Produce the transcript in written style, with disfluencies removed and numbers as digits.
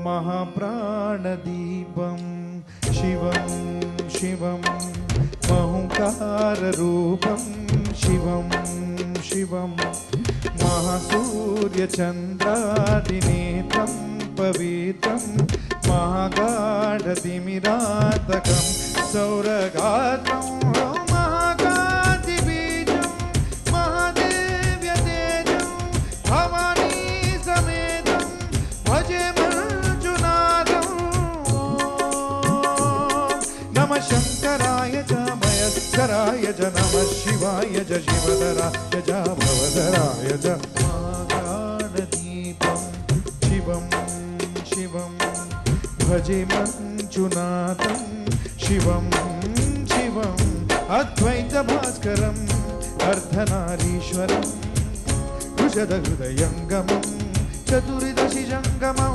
महाप्राणदीपं शिवं शिवं महंकाररूपं शिवं शिवं महासूर्यचन्द्रादिनेत्रं पवित्रं महागाढतिमिरान्तकं सौरगात्रं महाकान्तिबीजं महादेव्यतेजं भवानी समेतं भजे मंजुनाथं। नमः शंकराय च मयस्कराय च नमः शिवाय च शिवधराय च भवधराय च महागाढदीपं शिवं शिवं भजे मंजुनाथं शिवं शिवं अद्वैतभास्करम् अर्धनारीश्वरं कुशदहृदयङ्गमं चतुर्दशि जङ्गमं